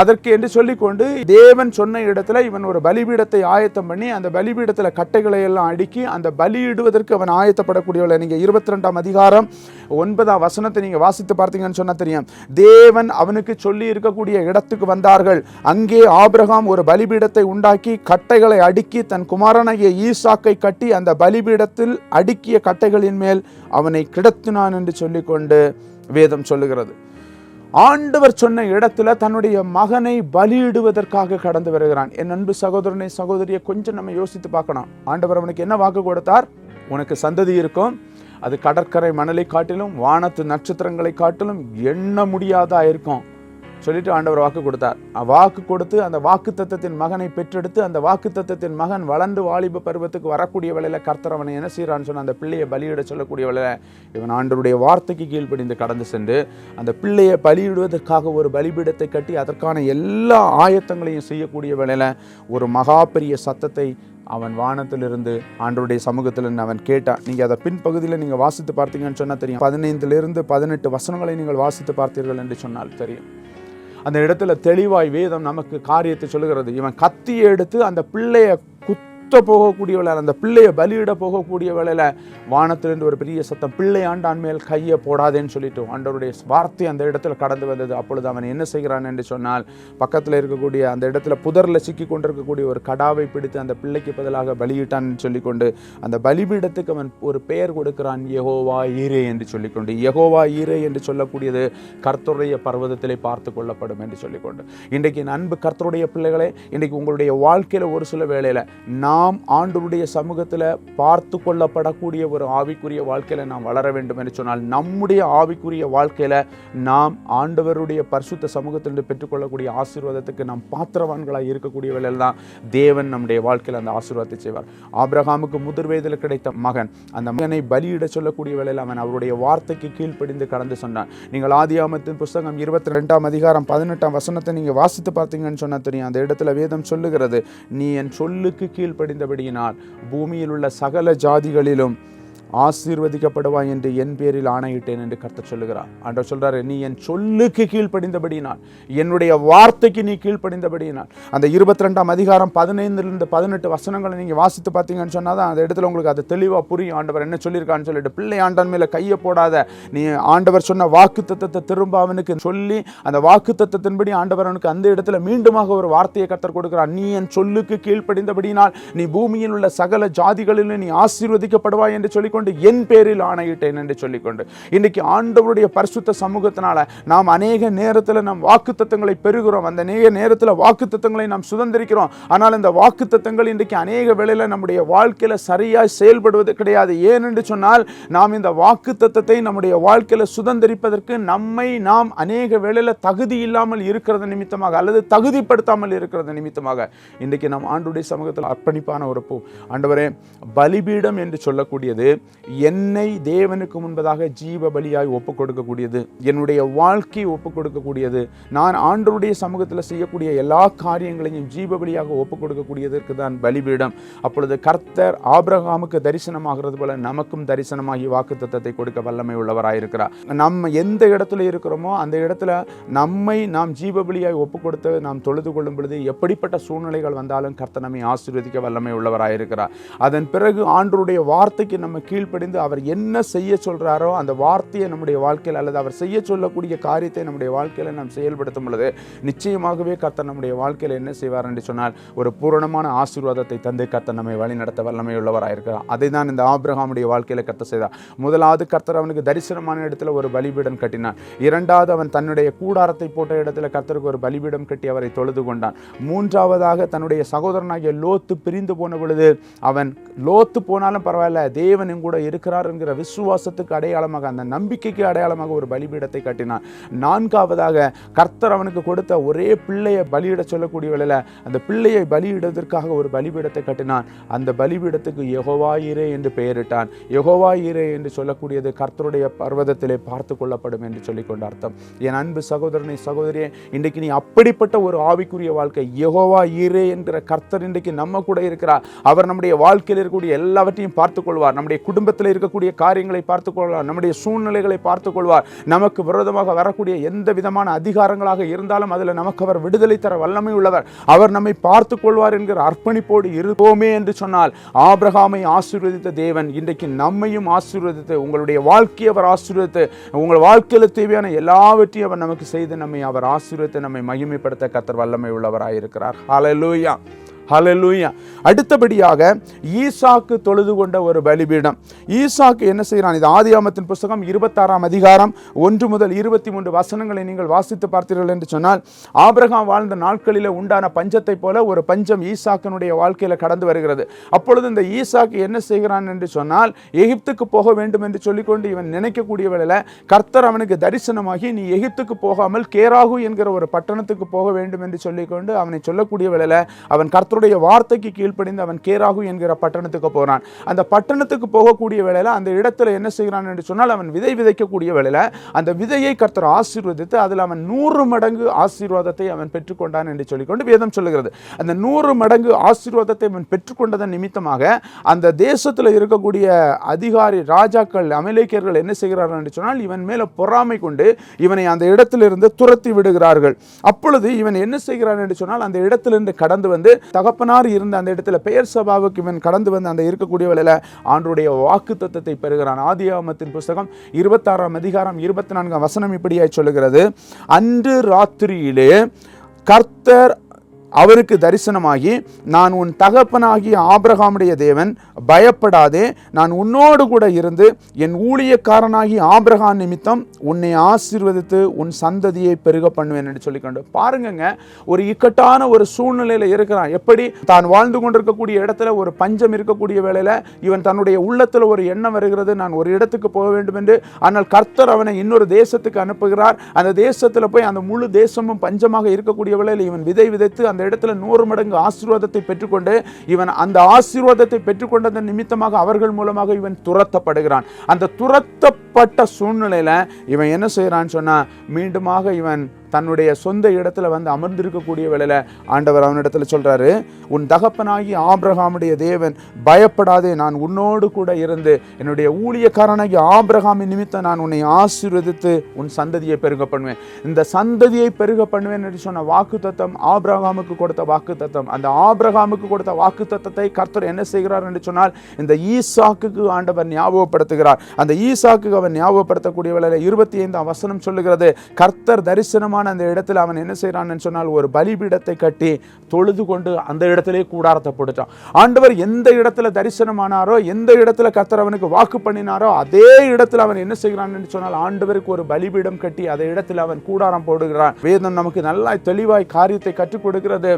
அதற்கு என்று சொல்லிக்கொண்டு தேவன் சொன்ன இடத்துல இவன் ஒரு பலிபீடத்தை ஆயத்தம் பண்ணி அந்த பலிபீடத்துல கட்டைகளை எல்லாம் அடுக்கி அந்த பலியிடுவதற்கு அவன் ஆயத்தப்படக்கூடிய வேளை. நீங்க 22ஆம் அதிகாரம் 9ஆம் வசனத்தை நீங்க வாசித்து பார்த்தீங்கன்னு சொன்னா தெரியும். தேவன் அவனுக்கு சொல்லி இருக்கக்கூடிய இடத்துக்கு வந்தார்கள். அங்கே ஆபிரகாம் ஒரு பலிபீடத்தை உண்டாக்கி கட்டைகளை அடுக்கி தன் குமாரனாகிய ஈசாக்கை கட்டி அந்த பலிபீடத்தில் அடுக்கிய கட்டைகளின் மேல் அவனை கிடத்தினான் என்று சொல்லிக்கொண்டு வேதம் சொல்லுகிறது. ஆண்டவர் சொன்ன இடத்துல தன்னுடைய மகனை பலியிடுவதற்காக கடந்து வருகிறான். என் அன்பு சகோதரனை சகோதரியை கொஞ்சம் நம்ம யோசித்து பார்க்கணும். ஆண்டவர் அவனுக்கு என்ன வாக்கு கொடுத்தார்? உனக்கு சந்ததி இருக்கும், அது கடற்கரை மணலை காட்டிலும் வானத்து நட்சத்திரங்களை காட்டிலும் எண்ண முடியாதா இருக்கும் சொல்லிட்டு ஆண்டவர் வாக்கு கொடுத்தார். வாக்கு கொடுத்து அந்த வாக்கு தத்தத்தின் மகனை பெற்றெடுத்து அந்த வாக்கு தத்தத்தின் மகன் வளர்ந்து வாலிப பருவத்துக்கு வரக்கூடிய வேளையில கர்த்தர் அவனை என்ன செய்யறான்னு சொன்ன அந்த பிள்ளையை பலியிட சொல்லக்கூடிய வேளையில இவன் ஆண்டவருடைய வார்த்தைக்கு கீழ்ப்படிந்து கடந்து சென்று அந்த பிள்ளையை பலியிடுவதற்காக ஒரு பலிபீடத்தை கட்டி அதற்கான எல்லா ஆயத்தங்களையும் செய்யக்கூடிய வேளையில ஒரு மகா பெரிய சத்தத்தை அவன் வானத்திலிருந்து ஆண்டவருடைய சமூகத்தில் அவன் கேட்டான். நீங்கள் அதை பின்பகுதியில் நீங்கள் வாசித்து பார்த்தீங்கன்னு சொன்னால் தெரியும். 15 to 18 வசனங்களை நீங்கள் வாசித்து பார்த்தீர்கள் என்று சொன்னால் தெரியும். அந்த இடத்துல தெளிவாய் வேதம் நமக்கு காரியத்தை சொல்லுகிறது. இவன் கத்தியை எடுத்து அந்த பிள்ளையை போகக்கூடிய வேலை, அந்த பிள்ளையை பலியிட போகக்கூடிய வேளையில வானத்திலிருந்து ஒரு பெரிய சத்தம், பிள்ளை ஆண்டான் மேல் கையை போடாதேன்னு சொல்லிட்டு ஆண்டவருடைய வார்த்தை அந்த இடத்துல கடந்து வந்தது. அப்பொழுது அவன் என்ன செய்கிறான் என்று சொன்னால் பக்கத்தில் இருக்கக்கூடிய அந்த இடத்துல புதர்ல சிக்கி கொண்டிருக்கக்கூடிய ஒரு கடாவை பிடித்து அந்த பிள்ளைக்கு பதிலாக பலியிட்டான் சொல்லிக்கொண்டு அந்த பலிபீடத்துக்கு அவன் ஒரு பெயர் கொடுக்கிறான், யெகோவா ஈரே என்று சொல்லிக்கொண்டு. யெகோவா ஈரே என்று சொல்லக்கூடியது கர்த்தருடைய பர்வதத்திலே பார்த்து கொள்ளப்படும் என்று சொல்லிக்கொண்டு. இன்றைக்கு அன்பு கர்த்தருடைய பிள்ளைகளே, இன்றைக்கு உங்களுடைய வாழ்க்கையில ஒரு சில வேளையில நாம் ஆண்டவருடைய சமூகத்தில் பார்த்து கொள்ளப்படக்கூடிய ஒரு ஆவிக்குரிய வாழ்க்கையில நாம் வளர வேண்டும் என்று சொன்னால் நம்முடைய ஆவிக்குரிய வாழ்க்கையில நாம் ஆண்டவருடைய பரிசுத்த சமூகத்திலிருந்து பெற்றுக்கொள்ளக்கூடிய ஆசீர்வாதத்துக்கு நாம் பாத்திரவான்களாக இருக்கக்கூடிய வேளையில் தான் தேவன் நம்முடைய வாழ்க்கையில் அந்த ஆசீர்வாதத்தை செய்வார். ஆபிரகாமுக்கு முதிர் வயதில் கிடைத்த மகன், அந்த மகனை பலியிட சொல்லக்கூடிய வேளையில் அவன் அவருடைய வார்த்தைக்கு கீழ்ப்படிந்து கடந்து சொன்னான். நீங்கள் ஆதியாகமத்தின் புத்தகம் 22ஆம் அதிகாரம் 18ஆம் வசனத்தை நீங்க வாசித்து பார்த்தீங்கன்னு சொன்னா தெரியும். அந்த இடத்துல வேதம் சொல்லுகிறது, நீ என் சொல்லுக்கு கீழ்ப்படிந்தபடியினால் பூமியில் உள்ள சகல ஜாதிகளிலும் ஆசீர்வதிக்கப்படுவாய் என்று என் பேரில் ஆணையிட்டேன் என்று கர்த்தர் சொல்லுகிறார். ஆண்டவர் சொல்றாரு, நீ என் சொல்லுக்கு கீழ்ப்படிந்தபடியினால், என்னுடைய வார்த்தைக்கு நீ கீழ்ப்படிந்தபடியினால். அந்த 22ஆம் அதிகாரம் 15 to 18 வசனங்களை நீங்க வாசித்து பார்த்தீங்கன்னு சொன்னாதான் அந்த இடத்துல உங்களுக்கு அது தெளிவா புரியும். ஆண்டவர் என்ன சொல்லியிருக்கான்னு சொல்லிட்டு, பிள்ளை ஆண்டான் மேல கையை போடாத, நீ ஆண்டவர் சொன்ன வாக்கு தத்தத்தை திரும்ப அவனுக்கு சொல்லி அந்த வாக்கு தத்தத்தின்படி ஆண்டவர் அவனுக்கு அந்த இடத்துல மீண்டுமாக ஒரு வார்த்தையை கர்த்தர் கொடுக்கிறார். நீ என் சொல்லுக்கு கீழ்ப்படிந்தபடியினால் நீ பூமியில் உள்ள சகல ஜாதிகளிலும் நீ ஆசீர்வதிக்கப்படுவாய் என்று சொல்லிக்கொண்டு என் பேரில் ஆணையிட்டேன் என்று சொல்லிக்கொண்டு இன்னைக்கு ஆண்டவருடைய பரிசுத்த சமூகத்தினால நாம் அநேக நேரத்தில் நாம் வாக்குத்தத்தங்களை பெறுகிறோம். அந்த அநேக நேரத்தில் வாக்குத்தத்தங்களை நாம் சுதந்திரிக்கிறோம். ஆனால் இந்த வாக்குத்தத்தங்கள் இன்றைக்கு அநேக வேளையில நம்முடைய வாழ்க்கையில சரியாய் செயல்படுவது கிடையாது. ஏன் என்று சொன்னால் நாம் இந்த வாக்குத்தத்தத்தை நம்முடைய வாழ்க்கையில சுதந்திரிப்பதற்கு நம்மை நாம் அநேக வேளையில தகுதி இல்லாமல் இருக்கிறது நிமித்தமாக அல்லது தகுதிப்படுத்தாமல் இருக்கிறது நிமித்தமாக இன்றைக்கு நாம் ஆண்டவருடைய சமூகத்தில் அர்ப்பணிப்பான ஒரு ஆண்டவரே, பலிபீடம் என்று சொல்லக்கூடியது என்னை தேவனுக்கு முன்பதாக ஜீவ பலியாய் ஒப்புக் கொடுக்கக்கூடியது, என்னுடைய வாழ்க்கையை ஒப்புக் கொடுக்கக்கூடியது, நான் ஆண்டவருடைய சமூகத்தில் செய்யக்கூடிய எல்லா காரியங்களையும் ஜீவ பலியாக ஒப்புக் கொடுக்கக்கூடியதற்கு தான் பலிபீடம். அப்பொழுது கர்த்தர் ஆபிரகாமுக்கு தரிசனமாகிறது போல நமக்கும் தரிசனமாகி வாக்குத்தத்தத்தை கொடுக்க வல்லமை உள்ளவராயிருக்கிறார். நம்ம எந்த இடத்துல இருக்கிறோமோ அந்த இடத்துல நம்மை நாம் ஜீவ பலியாய் ஒப்புக் கொடுத்து நாம் தொழுது கொள்ளும் பொழுது எப்படிப்பட்ட சூழ்நிலைகள் வந்தாலும் கர்த்தர் நம்மை ஆசீர்வதிக்க வல்லமை உள்ளவராயிருக்கிறார். அதன் பிறகு ஆண்டவருடைய வார்த்தைக்கு நம்ம கீழ்ப்படிந்து அவர் என்ன செய்ய சொல்றாரோ அந்த வார்த்தையை நம்முடைய வாழ்க்கையில் அல்லது அவர் செய்ய சொல்லக்கூடிய காரியத்தை நம்முடைய வாழ்க்கையில நாம் செயல்படுத்தும் பொழுது நிச்சயமாகவே கர்த்தர் நம்முடைய வாழ்க்கையில் என்ன செய்வார் என்று சொன்னால் ஒரு பூரணமான ஆசீர்வாதத்தை தந்து கர்த்தர் நம்மை வழி நடத்த வல்லமை உள்ளவராயிருக்கிறார். அதை தான் இந்த ஆபிரகாமுடைய வாழ்க்கையில கர்த்தர் செய்தார். முதலாவது கர்த்தர் அவனுக்கு தரிசனமான இடத்துல ஒரு பலிபீடம் கட்டினான். இரண்டாவது அவன் தன்னுடைய கூடாரத்தை போட்ட இடத்துல கர்த்தருக்கு ஒரு பலிபீடம் கட்டி அவரை தொழுது கொண்டான். மூன்றாவதாக தன்னுடைய சகோதரனாகிய லோத்து பிரிந்து போன பொழுது அவன் லோத்து போனாலும் பரவாயில்ல, தேவன் கூட இருக்கிறார் என்கிற விசுவாசத்துக்கு அடையாளமாக, அந்த நம்பிக்கைக்கு அடையாளமாக ஒரு பலிபீடத்தை கட்டினான். 4வது கர்த்தர் அவனுக்கு கொடுத்த ஒரே பிள்ளையை பலியிட சொல்லக்கூடிய வேளையில அந்த பிள்ளையை பலியிடுவதற்காக ஒரு பலிபீடத்தை கட்டினான். அந்த பலிபீடத்துக்கு யெகோவா ஈரே என்று பெயரிட்டான். யெகோவா ஈரே என்று சொல்லக்கூடியது கர்த்தருடைய பர்வதத்திலே பார்த்து கொள்ளப்படும் என்று சொல்லிக்கொண்ட அர்த்தம். என் அன்பு சகோதரனை சகோதரியே, இன்றைக்கு நீ அப்படிப்பட்ட ஒரு ஆவிக்குரிய வாழ்க்கை, யெகோவா ஈரே என்கிற கர்த்தர் இன்றைக்கு நம்ம கூட இருக்கிறார். அவர் நம்முடைய வாழ்க்கையில் இருக்கக்கூடிய எல்லாவற்றையும் பார்த்துக் கொள்வார். நம்முடைய குடும்பத்தில் இருக்கக்கூடிய காரியங்களை பார்த்துக் கொள்வார். நம்முடைய சூழ்நிலைகளை பார்த்துக் கொள்வார். நமக்கு விரோதமாக வரக்கூடிய எந்த விதமான அதிகாரங்களாக இருந்தாலும் அதில் நமக்கு அவர் விடுதலை தர வல்லமை உள்ளவர். அவர் நம்மை பார்த்துக் கொள்வார் என்கிற அர்ப்பணிப்போடு இருப்போமே என்று சொன்னால், ஆபிரகாமை ஆசீர்வதித்த தேவன் இன்றைக்கு நம்மையும் ஆசீர்வதித்து, உங்களுடைய வாழ்க்கையை அவர் ஆசீர்வதித்து, உங்கள் வாழ்க்கையில் தேவையான எல்லாவற்றையும் அவர் நமக்கு செய்து அவர் ஆசீர்வதித்து நம்மை மகிமைப்படுத்த கர்த்தர் வல்லமை உள்ளவராயிருக்கிறார். ஹல்லேலூயா, ஹல்லேலூயா. அடுத்தபடியாக ஈசாக்கு தொழுது கொண்ட ஒரு பலிபீடம். ஈசாக்கு என்ன செய்கிறான்? இது ஆதியாகமத்தின் புஸ்தகம் 26ஆம் அதிகாரம் 1 முதல் 23 வசனங்களை நீங்கள் வாசித்து பார்த்தீர்கள் என்று சொன்னால், ஆபிரகாம் வாழ்ந்த நாட்களில் உண்டான பஞ்சத்தை போல ஒரு பஞ்சம் ஈசாக்கினுடைய வாழ்க்கையில் கடந்து வருகிறது. அப்பொழுது இந்த ஈசாக்கு என்ன செய்கிறான் என்று சொன்னால், எகிப்துக்கு போக வேண்டும் என்று சொல்லிக்கொண்டு இவன் நினைக்கக்கூடிய வேளையில் கர்த்தர் அவனுக்கு தரிசனமாகி, நீ எகிப்துக்கு போகாமல் கேராகு என்கிற ஒரு பட்டணத்துக்கு போக வேண்டும் என்று சொல்லிக்கொண்டு அவனை சொல்லக்கூடிய வேளையில் அவன் கர்த்தருடைய வார்த்தைக்கு கீழ்ப்படிந்து அவன் கேராகு என்கிற பட்டணத்துக்கு போறான். அந்த பட்டணத்துக்கு போகக்கூடிய வேளையில அந்த இடத்துல என்ன செய்கிறான் என்று சொன்னால், அவன் விதை விதைக்கக்கூடிய வேளையில அந்த விதையை கர்த்தர் ஆசீர்வதித்து அதில் அவன் 100 மடங்கு ஆசீர்வாதத்தை அவன் பெற்றுக்கொண்டான் என்று சொல்லிக்கொண்டு வேதம் சொல்லுகிறது. அந்த 100 மடங்கு ஆசீர்வாதத்தை அவன் பெற்றுக்கொண்டதன் நிமித்தமாக அந்த தேசத்தில் இருக்கக்கூடிய அதிகாரி ராஜாக்கள் அமலேக்கியர்கள் என்ன செய்கிறார்கள் என்று சொன்னால், இவன் மேல பொறாமை கொண்டு இவனை அந்த இடத்திலிருந்து துரத்தி விடுகிறார்கள். அப்பொழுது இவன் என்ன செய்கிறான் என்று சொன்னால், அந்த இடத்திலிருந்து கடந்து வந்து தகப்பனார் இருந்த அந்த இடத்துல பெயர் சபாவுக்கு இவன் கடந்து வந்து அந்த இருக்கக்கூடிய வேளையில ஆண்டவருடைய வாக்குத்தத்தத்தை பெறுகிறான். ஆதியாகமத்தின் புஸ்தகம் 26ஆம் அதிகாரம் 24ஆம் வசனம் இப்படியாய் சொல்லுகிறது, அன்று ராத்திரியிலே கர்த்தர் அவருக்கு தரிசனமாகி, நான் உன் தகப்பனாகிய ஆபிரகாமுடைய தேவன், பயப்படாதே, நான் உன்னோடு கூட இருந்து என் ஊழியக்காரனாகி ஆபிரகாம் நிமித்தம் உன்னை ஆசீர்வதித்து உன் சந்ததியை பெருக பண்ணுவேன் என்று சொல்லிக்கொண்டு பாருங்க. ஒரு இக்கட்டான ஒரு சூழ்நிலையில இருக்கிறான். எப்படி தான் வாழ்ந்து கொண்டிருக்கக்கூடிய இடத்துல ஒரு பஞ்சம் இருக்கக்கூடிய வேளையில இவன் தன்னுடைய உள்ளத்துல ஒரு எண்ணம் வருகிறது, நான் ஒரு இடத்துக்கு போக வேண்டும் என்று. ஆனால் கர்த்தர் அவனை இன்னொரு தேசத்துக்கு அனுப்புகிறார். அந்த தேசத்துல போய் அந்த முழு தேசமும் பஞ்சமாக இருக்கக்கூடிய வேளையில இவன் விதை விதைத்து அந்த இடத்துல 100 மடங்கு ஆசீர்வாதத்தை பெற்றுக்கொண்டு இவன் அந்த ஆசீர்வாதத்தை பெற்றுக்கொண்டதன் நிமித்தமாக அவர்கள் மூலமாக இவன் துரத்தப்படுகிறான். அந்த துரத்தப்பட்ட சூழ்நிலையில இவன் என்ன செய்யறான்னு சொன்னா, மீண்டுமாக இவன் தன்னுடைய சொந்த இடத்துல வந்து அமர்ந்திருக்கக்கூடிய வேளையில ஆண்டவர் அவனிடத்துல சொல்றாரு, உன் தகப்பனாகி ஆபிரகாமுடைய தேவன், பயப்படாதே, நான் உன்னோடு கூட இருந்து என்னுடைய ஊழியக்காரனாகி ஆபிரகாமின் நிமித்தம் நான் உன்னை ஆசீர்வதித்து உன் சந்ததியை பெருக பண்ணுவேன். இந்த சந்ததியை பெருக பண்ணுவேன் என்று சொன்ன வாக்குத்தத்தம் ஆபிரகாமுக்கு கொடுத்த வாக்குத்தத்தம். அந்த ஆபிரகாமுக்கு கொடுத்த வாக்குத்தத்தத்தை கர்த்தர் என்ன செய்கிறார் என்று சொன்னால், இந்த ஈசாக்குக்கு ஆண்டவர் ஞாபகப்படுத்துகிறார். அந்த ஈசாக்குக்கு அவன் ஞாபகப்படுத்தக்கூடிய வேளையில 25ஆம் வசனம் சொல்லுகிறது, கர்த்தர் தரிசனமான அந்த இடத்துல அவன் என்ன செய்யறான்னு சொன்னால், ஒரு பலிபீடத்தை கட்டி தொழுது கொண்டு அந்த இடத்திலே கூடாரத்தை போட்டுட்டான். ஆண்டவர் எந்த இடத்துல தரிசனமானாரோ, எந்த இடத்துல கர்த்தர் அவனுக்கு வாக்கு பண்ணினாரோ, அதே இடத்துல அவன் என்ன செய்கிறான்னு சொன்னால், ஆண்டவருக்கு ஒரு பலிபீடம் கட்டி அதே இடத்துல அவன் கூடாரம் போடுகிறான். வேதம் நமக்கு நல்லா தெளிவாய் காரியத்தை கற்றுக் கொடுக்கிறது.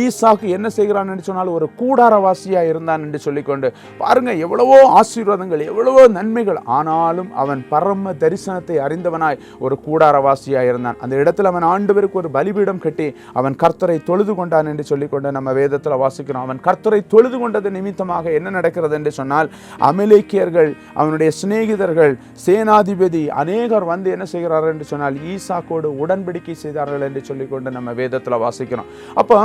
ஈசாக்கு என்ன செய்கிறான் என்று சொன்னால், ஒரு கூடாரவாசியா இருந்தான் என்று சொல்லிக்கொண்டு பாருங்க, எவ்வளவோ ஆசீர்வாதங்கள், எவ்வளவோ நன்மைகள், ஆனாலும் அவன் பரம தரிசனத்தை அறிந்தவனாய் ஒரு கூடாரவாசியா இருந்தான். அந்த இடத்துல அவன் ஆண்டவருக்கு ஒரு பலிபீடம் கட்டி அவன் கர்த்தரை தொழுது கொண்டான் என்று சொல்லிக்கொண்டு நம்ம வேதத்தில் வாசிக்கிறோம். அவன் கர்த்தரை தொழுது கொண்டது நிமித்தமாக என்ன நடக்கிறது என்று சொன்னால், அமலேக்கியர்கள், அவனுடைய சிநேகிதர்கள், சேனாதிபதி அநேகர் வந்து என்ன செய்கிறார்கள் என்று சொன்னால், ஈசாக்கோடு உடன்படிக்கை செய்தார்கள் என்று சொல்லிக்கொண்டு நம்ம வேதத்தில் வாசிக்கிறோம். அப்போ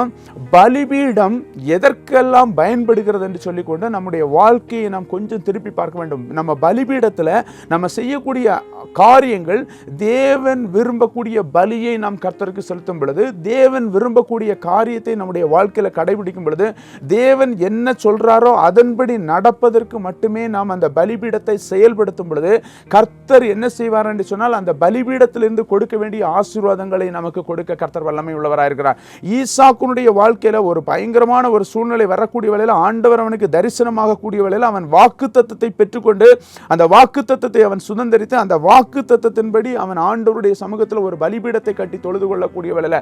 பலிபீடம் எதற்கெல்லாம் பயன்படுகிறது என்று சொல்லிக்கொண்டு நம்முடைய வாழ்க்கையை நாம் கொஞ்சம் திருப்பி பார்க்க வேண்டும். நம்ம பலிபீடத்தில் நம்ம செய்யக்கூடிய காரியங்கள் தேவன் விரும்பக்கூடிய பலியை நாம் கர்த்தருக்கு செலுத்தும் பொழுது, தேவன் விரும்பக்கூடிய காரியத்தை நம்முடைய வாழ்க்கையில கடைபிடிக்கும் பொழுது, தேவன் என்ன சொல்றாரோ அதன்படி நடப்பதற்கு மட்டுமே நாம் அந்த பலிபீடத்தை செயல்படுத்தும் பொழுது, கர்த்தர் என்ன செய்வார் என்று சொன்னால், அந்த பலிபீடத்திலிருந்து கொடுக்க வேண்டிய ஆசீர்வாதங்களை நமக்கு கொடுக்க கர்த்தர் வல்லமை உள்ளவராக இருக்கிறார். ஈசாக்குனுடைய வாழ்க்கையில ஒரு பயங்கரமான ஒரு சூழ்நிலை வரக்கூடிய வேளையில ஆண்டவர் அவனுக்கு தரிசனமாக கூடிய வேளையில அவன் வாக்குத்தத்தத்தை பெற்றுக்கொண்டு அந்த வாக்குத்தத்தத்தை அவன் சுதந்தரித்து அந்த வாக்குத்தத்தத்தின்படி அவன் ஆண்டவருடைய சமூகத்தில் ஒரு பலிபீடத்தை கட்டி தொழுது கொள்ளக்கூடிய வேளையில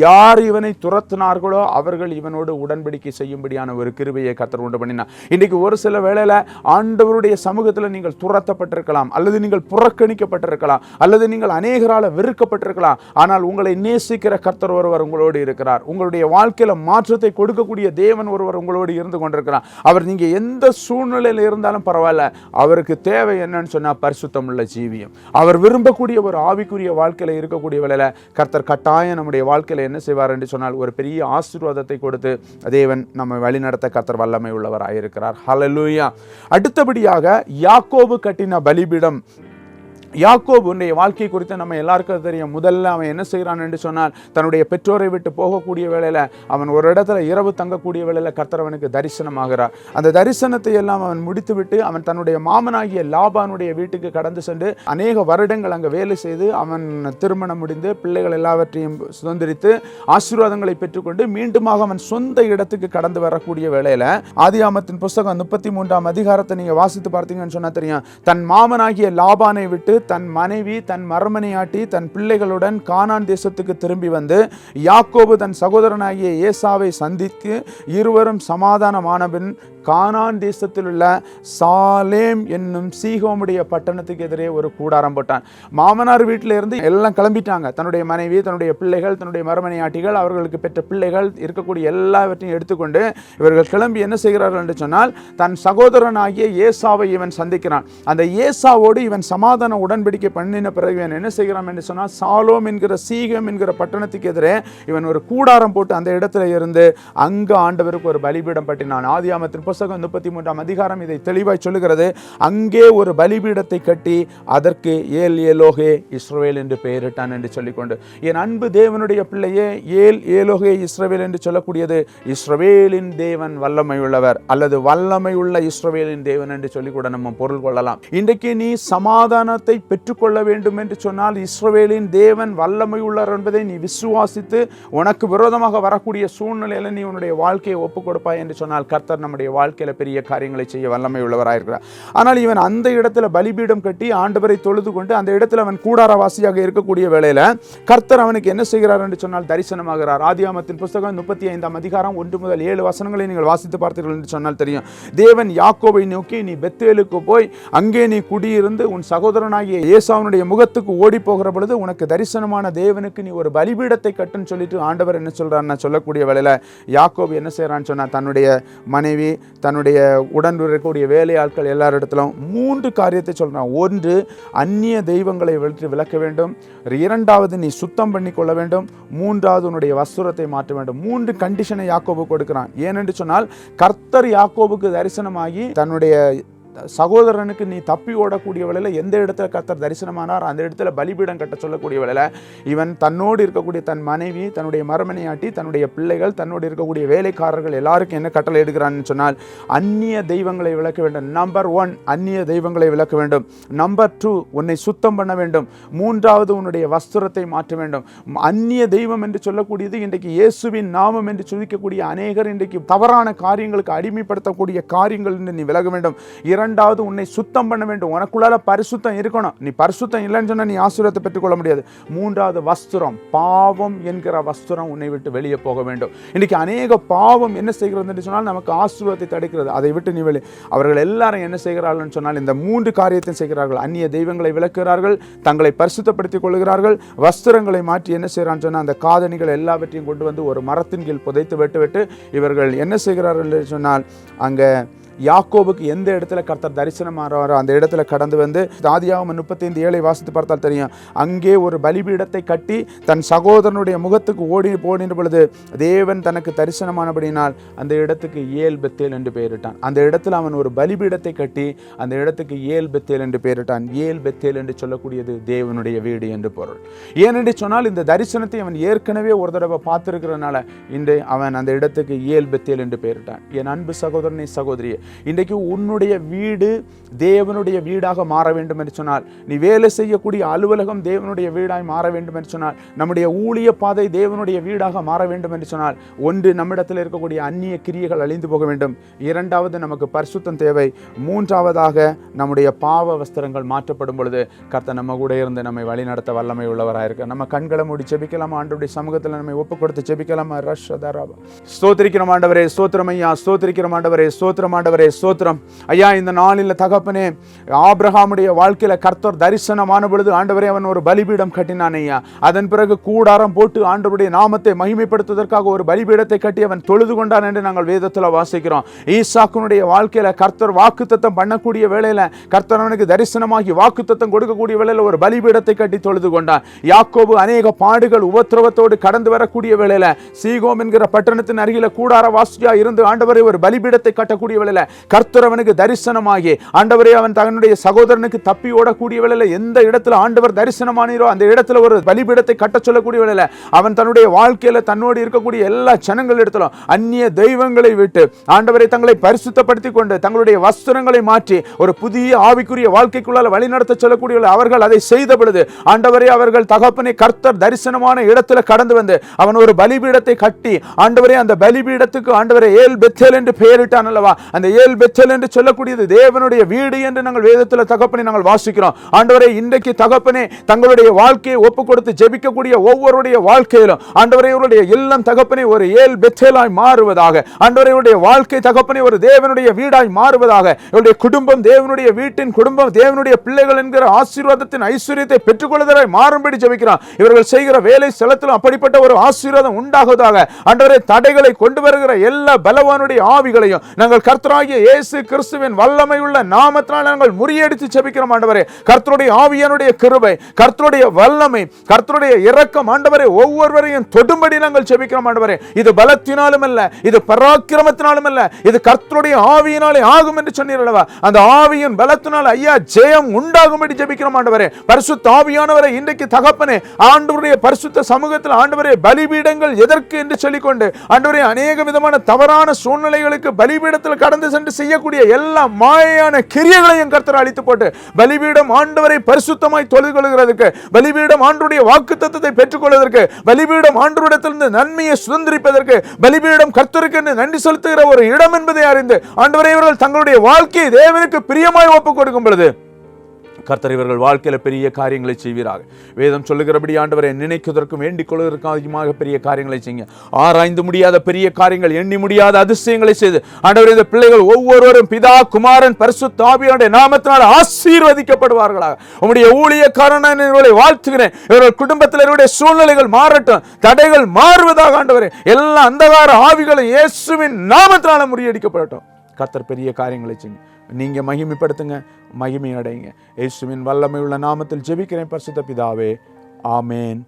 யார் இவனை துரத்தினார்களோ அவர்கள் இவனோடு உடன்படிக்கை செய்யும்படியான ஒரு கிருபையை கர்த்தர் உண்டு பண்ணினார். இன்றைக்கு ஒரு சில வேளையில ஆண்டவருடைய சமூகத்தில் நீங்கள் துரத்தப்பட்டிருக்கலாம், அல்லது நீங்கள் புறக்கணிக்கப்பட்டிருக்கலாம், அல்லது நீங்கள் அநேகரால வெறுக்கப்பட்டிருக்கலாம். ஆனால் உங்களை நேசிக்கிற கர்த்தர் ஒருவர் உங்களோடு இருக்கிறார். உங்களுடைய வாழ்க்கையில மாற்றத்தை கொடுக்கக்கூடிய தேவன் ஒருவர் உங்களோடு இருந்து கொண்டிருக்கிறார். அவர் நீங்க எந்த சூழ்நிலையில் இருந்தாலும் பரவாயில்ல, அவருக்கு தேவை என்னன்னு சொன்னா பரிசுத்தம் உள்ள ஜீவியம். அவர் விரும்பக்கூடிய ஒரு ஆவிக்குரிய வாழ்க்கையில இருக்கக்கூடிய வேளையில கர்த்தர் கட்டாயம் நம்முடைய வாழ்க்கையில என்ன செய்வார் என்று சொன்னால் ஒரு பெரிய ஆசீர்வாதத்தை கொடுத்து தேவன் நம்ம வழிநடத்த கர்த்தர் வல்லமை உள்ளவராயிருக்கிறார். ஹல்லேலூயா. அடுத்தபடியாக யாக்கோபு கட்டின பலிபீடம். யாக்கோபுடைய வாழ்க்கை குறித்து நம்ம எல்லாருக்கும் தெரியும். முதல்ல அவன் என்ன செய்கிறான் என்று சொன்னால், தன்னுடைய பெற்றோரை விட்டு போகக்கூடிய வேளையில அவன் ஒரு இடத்துல இரவு தங்கக்கூடிய வேளையில கர்த்தர் அவனுக்கு தரிசனமாகிறார். அந்த தரிசனத்தை எல்லாம் அவன் முடித்துவிட்டு அவன் தன்னுடைய மாமனாகிய லாபானுடைய வீட்டுக்கு கடந்து சென்று அநேக வருடங்கள் அங்கே வேலை செய்து அவன் திருமணம் முடிந்து பிள்ளைகள் எல்லாவற்றையும் சுதந்திரித்து ஆசீர்வாதங்களை பெற்றுக்கொண்டு மீண்டுமாக அவன் சொந்த இடத்துக்கு கடந்து வரக்கூடிய வேளையில ஆதியாகமத்தின் புஸ்தகம் 33ஆம் அதிகாரத்தை நீங்க வாசித்து பார்த்தீங்கன்னு சொன்னா தெரியும். தன் மாமனாகிய லாபானை விட்டு தன் மனைவி தன் மறுமனையாட்டி தன் பிள்ளைகளுடன் கானான் தேசத்துக்கு திரும்பி வந்து யாக்கோபு தன் சகோதரனாகிய ஏசாவை சந்தித்து இருவரும் சமாதானமான பின் கானான் தேசத்தில் உள்ள சாலேம் என்னும் சீகோமுடைய பட்டணத்துக்கு எதிரே ஒரு கூடாரம் போட்டான். மாமனார் வீட்டில இருந்து எல்லாம் கிளம்பிட்டாங்க. தன்னுடைய மனைவி, தன்னுடைய பிள்ளைகள், தன்னுடைய மறுமனையாட்டிகள், அவர்களுக்கு பெற்ற பிள்ளைகள் இருக்கக்கூடிய எல்லாவற்றையும் எடுத்துக்கொண்டு இவர்கள் கிளம்பி என்ன செய்கிறார்கள் என்று சொன்னால், தன் சகோதரனாகிய ஏசாவை இவன் சந்திக்கிறான். அந்த ஏசாவோடு இவன் சமாதான உடன்படிக்கை பண்ணின பிறகு இவன் என்ன செய்கிறான் என்று சொன்னால், சாலோம் என்கிற சீகம் என்கிற பட்டணத்துக்கு எதிரே இவன் ஒரு கூடாரம் போட்டு அந்த இடத்துல இருந்து அங்கு ஆண்டவருக்கு ஒரு பலிபீடம் பட்டினான். ஆதியாகமத்தின் புஸ்தகம் 33ஆம் அதிகாரம் இதை தெளிவாய் சொல்லுகிறது. அங்கே ஒரு பலிபீடத்தை கட்டி அதற்கு ஏல் ஏலோகே இஸ்ரவேல் என்று பெயரிட்டான் என்று சொல்லிக்கொண்டு, என் அன்பு தேவனுடைய பிள்ளையே, ஏல் ஏலோகே இஸ்ரவேல் என்று சொல்லக்கூடியது இஸ்ரவேலின் தேவன் வல்லமை உள்ளவர் அல்லது வல்லமை உள்ள இஸ்ரவேலின் தேவன் என்று சொல்லி கூட நம்ம பொருள் கொள்ளலாம். இன்றைக்கு நீ சமாதானத்தை பெற்றுக்கொள்ள வேண்டும் என்று சொன்னால் இஸ்ரவேலின் தேவன் வல்லமை உள்ளவர் என்பதை நீ விசுவாசித்து உனக்கு விரோதமாக வரக்கூடிய சூழ்நிலையில நீ உன்னுடைய வாழ்க்கையை ஒப்புக் கொடுப்பாய் என்று சொன்னால் கர்த்தர் நம்முடைய வாழ்க்கையில பெரிய காரியங்களை செய்ய வல்லமை உள்ளவராயிருக்கிறார். ஆனால் இவன் அந்த இடத்துல பலிபீடம் கட்டி ஆண்டவரை தொழுது கொண்டு அந்த இடத்துல அவன் கூடாரவாசியாக இருக்கக்கூடிய வேளையில கர்த்தர் அவனுக்கு என்ன செய்கிறார் என்று சொன்னால் தரிசனமாகிறார். ஆதியாகமத்தின் புஸ்தகம் 35ஆம் அதிகாரம் 1 முதல் 7 வசனங்களை நீங்கள் வாசித்து பார்த்தீர்கள் என்று சொன்னால் தெரியும். தேவன் யாக்கோபை நோக்கி, நீ பெத்தேலுக்கு போய் அங்கே நீ குடியிருந்து உன் சகோதரனாகிய ஏசாவுடைய முகத்துக்கு ஓடி போகிற பொழுது உனக்கு தரிசனமான தேவனுக்கு நீ ஒரு பலிபீடத்தை கட்டுன்னு சொல்லிட்டு ஆண்டவர் என்ன சொல்றாருன்னு சொல்லக்கூடிய வேளையில யாக்கோபு என்ன செய்யறான்னு சொன்னா, தன்னுடைய மனைவி, தன்னுடைய உடன் இருக்கக்கூடிய வேலையாட்கள் எல்லாரிடத்திலும் 3 காரியத்தை சொல்றான். 1, அந்நிய தெய்வங்களை விலக்க வேண்டும். 2வது, நீ சுத்தம் பண்ணி கொள்ள வேண்டும். 3வது, உன்னுடைய வஸ்திரத்தை மாற்ற வேண்டும். 3 கண்டிஷனை யாக்கோபு கொடுக்கிறான். ஏனென்று சொன்னால் கர்த்தர் யாக்கோபுக்கு தரிசனமாகி தன்னுடைய சகோதரனுக்கு நீ தப்பி ஓடக்கூடிய வேளையில எந்த இடத்துல கர்த்தர் தரிசனமானார் அந்த இடத்துல பலிபீடம் கட்ட சொல்லக்கூடிய வேளையில இவன் தன்னோடு இருக்கக்கூடிய தன் மனைவி, தன்னுடைய மறுமனையாட்டி, தன்னுடைய பிள்ளைகள், தன்னோடு இருக்கக்கூடிய வேலைக்காரர்கள் எல்லாருக்கும் என்ன கட்டளை எடுக்கிறான்னு சொன்னால், அந்நிய தெய்வங்களை விலக்க வேண்டும். நம்பர் 1, அந்நிய தெய்வங்களை விலக்க வேண்டும். நம்பர் 2, உன்னை சுத்தம் பண்ண வேண்டும். 3வது, உன்னுடைய வஸ்திரத்தை மாற்ற வேண்டும். அந்நிய தெய்வம் என்று சொல்லக்கூடியது இன்றைக்கு இயேசுவின் நாமம் என்று சொல்லிக்கக்கூடிய அநேகர் இன்றைக்கு தவறான காரியங்களுக்கு அடிமைப்படுத்தக்கூடிய காரியங்கள் என்று நீ விலக வேண்டும். 2வது, உன்னை சுத்தம் பண்ண வேண்டும். உனக்குள்ளால பரிசுத்தம் இருக்கணும். நீ பரிசுத்தம் இல்லைன்னு சொன்னா நீ ஆசீர்வாதத்தை பெற்றுக்கொள்ள முடியாது. 3வது, வஸ்திரம், பாவம் என்கிற வஸ்திரம் உன்னை விட்டு வெளியே போக வேண்டும். இன்னைக்கு அநேக பாவம் என்ன செய்கிறது என்று சொன்னால் நமக்கு ஆசீர்வாதத்தை தடுக்கிறது. அதை விட்டு நீ வெளியே. அவர்கள் எல்லாரும் என்ன செய்கிறார்கள் சொன்னால் இந்த 3 காரியத்தை செய்கிறார்கள். அந்நிய தெய்வங்களை விலக்குகிறார்கள், தங்களை பரிசுத்தப்படுத்திக் கொள்கிறார்கள், வஸ்திரங்களை மாற்றி என்ன செய்கிறான்னு சொன்னால் அந்த காதணிகள் எல்லாவற்றையும் கொண்டு வந்து ஒரு மரத்தின் கீழ் புதைத்து விட்டு இவர்கள் என்ன செய்கிறார்கள் சொன்னால் அங்க யாக்கோபுக்கு எந்த இடத்துல கர்த்தர் தரிசனமாகிறாரோ அந்த இடத்துல கடந்து வந்து ஆதியாகமம் 35:7 வாசித்து பார்த்தால் தெரியும். அங்கே ஒரு பலிபீடத்தை கட்டி தன் சகோதரனுடைய முகத்துக்கு ஓடின பொழுது தேவன் தனக்கு தரிசனமானபடினால் அந்த இடத்துக்கு ஏல் பெத்தேல் என்று பெயரிட்டான். அந்த இடத்துல அவன் ஒரு பலிபீடத்தை கட்டி அந்த இடத்துக்கு ஏல் பெத்தேல் என்று பெயரிட்டான். ஏல் பெத்தேல் என்று சொல்லக்கூடியது தேவனுடைய வீடு என்று பொருள். ஏனென்று சொன்னால் இந்த தரிசனத்தை அவன் ஏற்கனவே ஒரு தடவை பார்த்திருக்கிறதுனால இன்று அவன் அந்த இடத்துக்கு ஏல் பெத்தேல் என்று பெயரிட்டான். என் அன்பு சகோதரனை, சகோதரியே, இன்றைக்கு உன்னுடைய வீடு தேவனுடைய வீடாக மாற வேண்டும் என்று சொன்னால், நீ வேலை செய்யக்கூடிய அலுவலகம் தேவனுடைய வீடாய் மாற வேண்டும் என்று சொன்னால், நம்முடைய ஊழிய பாதை தேவனுடைய வீடாக மாற வேண்டும் என்று சொன்னால், ஒன்று நம்மிடத்தில் இருக்கக்கூடிய அந்நிய கிரியைகள் அழிந்து போக வேண்டும். இரண்டாவது நமக்கு பரிசுத்தம் தேவை. மூன்றாவதாக நம்முடைய பாவ வஸ்திரங்கள் மாற்றப்படும் பொழுது கர்த்தர் நம்ம கூட இருந்து நம்மை வழி நடத்த வல்லமை உள்ளவராக இருக்க. நம்ம கண்களை மூடி செபிக்கலாம். ஆண்டவருடைய சமூகத்தில் நம்மை ஒப்பு கொடுத்து செபிக்கலாம். ஸ்தோத்திரிக்கிறோம் ஆண்டவரே, ஸ்தோத்திரம் ஐயா, ஸ்தோத்திரிக்கிறோம் ஆண்டவரே, ஸ்தோத்திரம் ஆண்டவரே, ஸ்தோத்திரம் ஐயா. இந்த நாளில் தகப்பனே, ஆபிரகாமுடைய வாழ்க்கையில கர்த்தர் தரிசனமான பொழுது ஆண்டவரே அவன் ஒரு பலிபீடம் கட்டினான் ஐயா. அதன் பிறகு கூடாரம் போட்டு ஆண்டவருடைய நாமத்தை மகிமைப்படுத்துவதற்காக ஒரு பலிபீடத்தை கட்டி அவன் தொழுது கொண்டான் என்று நாங்கள் வேதத்தில் வாசிக்கிறோம். ஈசாக்குனுடைய வாழ்க்கையில கர்த்தர் வாக்குத்தத்தம் பண்ணக்கூடிய வேளையில கர்த்தர் அவனுக்கு தரிசனமாகி வாக்குத்தத்தம் கொடுக்கக்கூடிய வேளையில ஒரு பலிபீடத்தை கட்டி தொழுது கொண்டான். யாக்கோபு அநேக பாடுகள் உபத்திரவத்தோடு கடந்து வரக்கூடிய வேளையில சீகோம் என்கிற பட்டணத்தின் அருகில கூடார வாசியா இருந்து ஆண்டவரை ஒரு பலிபீடத்தை கட்டக்கூடிய வேளையில கர்த்தர் அவனுக்கு தரிசனமாகி ஆண்டவரே அவன் தன்னுடைய சகோதரனுக்கு தப்பி ஓடக்கூடிய வேளையில எந்த இடத்துல ஆண்டவர் தரிசனமானீரோ அந்த இடத்துல ஒரு பலிபீடத்தை கட்ட சொல்லக்கூடிய வேளையில அவன் தன்னுடைய வாழ்க்கையில தன்னோடு இருக்கக்கூடிய எல்லா ஜனங்கள் இடத்திலும் அந்நிய தெய்வங்களை விட்டு ஆண்டவரை தங்களை பரிசுத்தப்படுத்திக் கொண்டு தங்களுடைய வஸ்திரங்களை மாற்றி ஒரு புதிய ஆவிக்குரிய வாழ்க்கைக்குள்ளால் வழிநடத்த சொல்லக்கூடிய அவர்கள் அதை செய்த பொழுது ஆண்டவரே அவர்கள் தகப்பனை கர்த்தர் தரிசனமான இடத்துல கடந்து வந்து அவன் ஒரு பலிபீடத்தை கட்டி ஆண்டவரே அந்த பலிபீடத்துக்கு ஆண்டவரே ஏல் பெத்தேல் என்று பெயரிட்டான் அல்லவா. அந்த ஏல் பெத்தேல் என்று சொல்லக்கூடியது தேவனுடைய வீடு என்று நாங்கள் வேதத்தில் தகப்பனை நாங்கள் வாசிக்கிறோம். ஆண்டவரே இன்றைக்கு தகப்பனே தங்களுடைய வாழ்க்கையை ஒப்பு கொடுத்து ஜெபிக்கக்கூடிய ஒவ்வொருடைய வாழ்க்கையிலும் ஆண்டவரே இவருடைய இல்லம் தகப்பனை ஒரு ஏல் பெத்தேலாய் மாறுவதாக, ஆண்டவரே இவருடைய வாழ்க்கை தகப்பனை ஒரு தேவனுடைய வீடாய் மாறுவதாக, இவருடைய குடும்பம் தேவனுடைய வீட்டின் குடும்பம் தேவனுடைய பிள்ளைகள் என்கிற ஆசீர்வாதத்தின் ஐஸ்வர்யத்தை பெற்றுக்கொள்வதாய் மாறும்படி ஜெபிக்கிறோம். இவர்கள் செய்கிற வேலை ஸ்தலத்திலும் அப்படிப்பட்ட ஒரு ஆசீர்வாதம் உண்டாகுவதாக. ஆண்டவரே தடைகளை கொண்டு வருகிற எல்லா பலவானுடைய ஆவிகளையும் நாங்கள் கர்த்தராகிய இயேசு கிறிஸ்துவின் வல்லமை உள்ள நாமத்தினால் நாங்கள் முறியடித்து ஜெபிக்கிறோம் ஆண்டவரே. கர்த்தருடைய ஆவியானுடைய கிருபை, கர்த்தருடைய வல்லமை, கர்த்தருடைய இரக்கம் ஆண்டவரே ஒவ்வொருவரையும் தொடும்படி நாங்கள் ஜெபிக்கிறோம் ஆண்டவரே. இது பலத்தினாலும் அல்ல, இது பராக்கிரமத்தினாலும் அல்ல, இது கர்த்தருடைய ஆவியினாலே ஆகும் என்று சொன்னீர்களா. அந்த ஆவியின் பலத்தினால் ஐயா ஜெயம் உண்டாகும்படி ஜெபிக்கிறோம் ஆண்டவரே. பரிசுத்த ஆவியானவரை இன்றைக்கு தகப்பனே ஆண்டவருடைய பரிசுத்த சமூகத்தில் ஆண்டவரே பலிபீடங்கள் எதற்கு என்று சொல்லிக்கொண்டு ஆண்டவரே அநேக விதமான தவறான சூழ்நிலைகளுக்கு பலிபீடத்தில் கடந்து சென்று செய்யக்கூடிய எல்லா மாயான கிரியைகளையும் கர்த்தர் அழித்து போட்டு பலிபீடம் ஆண்டவரை பரிசுத்தமாய் தொழுது கொள்கிறதுக்கு, பலிபீடம் ஆண்டவருடைய வாக்குத்தத்தத்தை பெற்றுக்கொள்வதற்கு, பலிபீடம் ஆண்டவரிடத்திலிருந்து நன்மையை சுதந்திரிப்பதற்கு, பலிபீடம் கர்த்தருக்கு என்று நன்றி செலுத்துகிற ஒரு இடம் என்பதை அறிந்து ஆண்டவரை இவர்கள் தங்களுடைய வாழ்க்கையை தேவனுக்கு பிரியமாய் ஒப்புக் கொடுக்கும் பொழுது கர்த்தர் இவர்கள் வாழ்க்கையில பெரிய காரியங்களை செய்வீராக. வேதம் சொல்லுகிறபடி ஆண்டவரை நினைக்குவதற்கும் வேண்டிக் கொள்வதற்கும் அதிகமாக பெரிய காரியங்களை செய்யுங்க. ஆராய்ந்து முடியாத பெரிய காரியங்கள், எண்ணி முடியாத அதிசயங்களை செய்து ஆண்டவரே இந்த பிள்ளைகள் ஒவ்வொருவரும் பிதா குமாரன் பரிசுத்த ஆவியானுடைய நாமத்தினால் ஆசீர்வதிக்கப்படுவார்களாக. உம்முடைய ஊழியக்காரனான இவர்களை வாழ்த்துகிறேன். இவர்கள் குடும்பத்தில் இவருடைய சூழ்நிலைகள் மாறட்டும், தடைகள் மாறுவதாக ஆண்டவரே. எல்லா அந்தகார ஆவிகளும் இயேசுவின் நாமத்தினால முறியடிக்கப்படட்டும். கர்த்தர் பெரிய காரியங்களை செய்யுங்க. நீங்க மகிமைப்படுத்துங்க, மகிமை அடைங்க. இயேசுவின் வல்லமை உள்ள நாமத்தில் ஜெபிக்கிறேன் பரிசுத்த பிதாவே. ஆமேன்,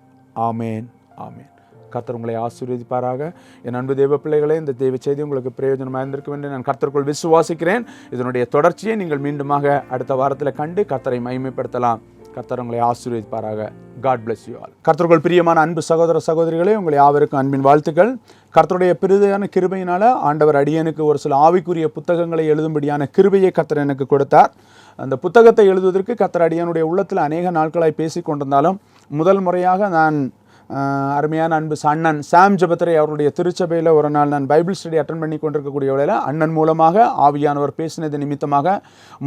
ஆமேன், ஆமேன். கர்த்தர் உங்களை ஆசீர்வதிப்பாராக. என் அன்பு தேவ பிள்ளைகளே, இந்த தேவ செய்தி உங்களுக்கு பிரயோஜனமாக இருந்திருக்கும் என்று நான் கர்த்தருக்குள் விசுவாசிக்கிறேன். இதனுடைய தொடர்ச்சியை நீங்கள் மீண்டுமாக அடுத்த வாரத்தில் கண்டு கர்த்தரை மகிமைப்படுத்தலாம். கர்த்தர் உங்களை ஆசீர்வதிப்பாராக. God bless you all. கர்த்தருக்குள் பிரியமான அன்பு சகோதர சகோதரிகளே, உங்களை யாவருக்கும் அன்பின் வாழ்த்துக்கள். கர்த்தருடைய பெரிதான கிருபையினால ஆண்டவர் அடியனுக்கு ஒரு சில ஆவிக்குரிய புத்தகங்களை எழுதும்படியான கிருபையை கர்த்தர் எனக்கு கொடுத்தார். அந்த புத்தகத்தை எழுதுவதற்கு கர்த்தர் அடியனுடைய உள்ளத்தில் அநேக நாட்களாய் பேசி கொண்டிருந்தாலும் முதல் முறையாக நான் அருமையான அன்பு அண்ணன் சாம் ஜெபத்ரே அவருடைய திருச்சபையில் ஒரு நாள் நான் பைபிள் ஸ்டடி அட்டன் பண்ணி கொண்டிருக்கக்கூடிய வேளையில் அண்ணன் மூலமாக ஆவியானவர் பேசினது நிமித்தமாக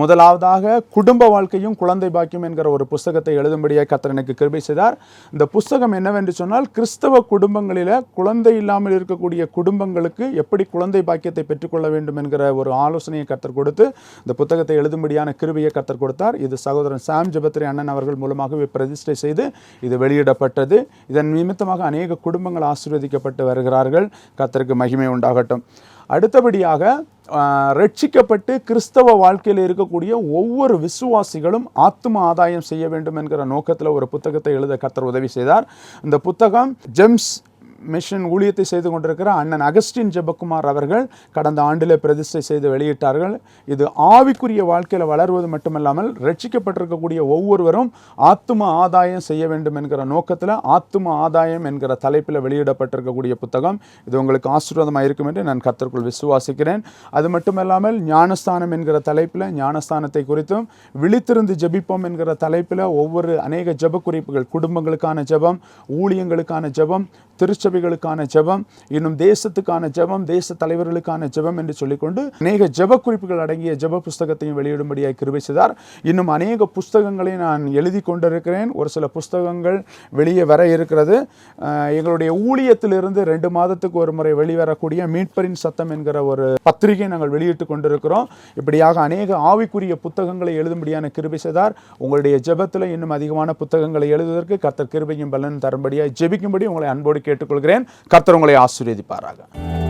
முதலாவதாக குடும்ப வாழ்க்கையும் குழந்தை பாக்கியம் என்கிற ஒரு புஸ்தகத்தை எழுதும்படியாக கர்த்தர் எனக்கு கிருபை செய்தார். இந்த புஸ்தகம் என்னவென்று சொன்னால், கிறிஸ்தவ குடும்பங்களில் குழந்தை இல்லாமல் இருக்கக்கூடிய குடும்பங்களுக்கு எப்படி குழந்தை பாக்கியத்தை பெற்றுக்கொள்ள வேண்டும் என்கிற ஒரு ஆலோசனையை கர்த்தர் கொடுத்து இந்த புத்தகத்தை எழுதும்படியான கிருபையை கர்த்தர் கொடுத்தார். இது சகோதரன் சாம் ஜெபத்ரே அண்ணன் அவர்கள் மூலமாகவே பிரதிஷ்டை செய்து இது வெளியிடப்பட்டது. இதன் நிமித்தமாக அநேக குடும்பங்கள் ஆசீர்வதிக்கப்பட்டு வருகிறார்கள். கர்த்தருக்கு மகிமை உண்டாகட்டும். அடுத்தபடியாக ரட்சிக்கப்பட்டு கிறிஸ்தவ வாழ்க்கையில் இருக்கக்கூடிய ஒவ்வொரு விசுவாசிகளும் ஆத்தும ஆதாயம் செய்ய வேண்டும் என்கிற நோக்கத்தில் ஒரு புத்தகத்தை எழுத கர்த்தர் உதவி செய்தார். இந்த புத்தகம் ஜேம்ஸ் மிஷன் ஊழியத்தை செய்து கொண்டிருக்கிற அண்ணன் அகஸ்டின் ஜெபக்குமார் அவர்கள் கடந்த ஆண்டில் பிரதிஷ்டை செய்து வெளியிட்டார்கள். இது ஆவிக்குரிய வாழ்க்கையில் வளர்வது மட்டுமல்லாமல் ரட்சிக்கப்பட்டிருக்கக்கூடிய ஒவ்வொருவரும் ஆத்தும ஆதாயம் செய்ய வேண்டும் என்கிற நோக்கத்தில் ஆத்தும ஆதாயம் என்கிற தலைப்பில் வெளியிடப்பட்டிருக்கக்கூடிய புத்தகம். இது உங்களுக்கு ஆசீர்வாதமாக இருக்கும் என்று நான் கர்த்தருக்குள் விசுவாசிக்கிறேன். அது மட்டுமல்லாமல் ஞானஸ்தானம் என்கிற தலைப்பில் ஞானஸ்தானத்தை குறித்தும், விழித்திருந்து ஜெபிப்போம் என்கிற தலைப்பில் ஒவ்வொரு அநேக ஜெப குறிப்புகள், குடும்பங்களுக்கான ஜெபம், ஊழியங்களுக்கான ஜெபம், திருச்சபைகளுக்கான ஜெபம், இன்னும் தேசத்துக்கான ஜெபம், தேச தலைவர்களுக்கான ஜெபம் என்று சொல்லிக்கொண்டு அநேக ஜெப குறிப்புகள் அடங்கிய ஜெப புஸ்தகத்தையும் வெளியிடும்படியாக கிருபை செய்தார். இன்னும் அநேக புஸ்தகங்களை நான் எழுதி கொண்டிருக்கிறேன். ஒரு சில புஸ்தகங்கள் வெளியே வர இருக்கிறது. எங்களுடைய ஊழியத்திலிருந்து 2 மாதத்துக்கு ஒரு முறை வெளிவரக்கூடிய மீட்பரின் சத்தம் என்கிற ஒரு பத்திரிகை நாங்கள் வெளியிட்டு கொண்டிருக்கிறோம். இப்படியாக அநேக ஆவிக்குரிய புத்தகங்களை எழுதும்படியான கிருபை செய்தார். உங்களுடைய ஜெபத்தில் இன்னும் அதிகமான புத்தகங்களை எழுதுவதற்கு கர்த்தர் கிருபையும் பலன் தரும்படியாக ஜெபிக்கும்படி உங்களை அன்போடு கேட்டுக்கொள்கிறேன். கர்த்தர் உங்களை ஆசீர்வதிப்பாராக.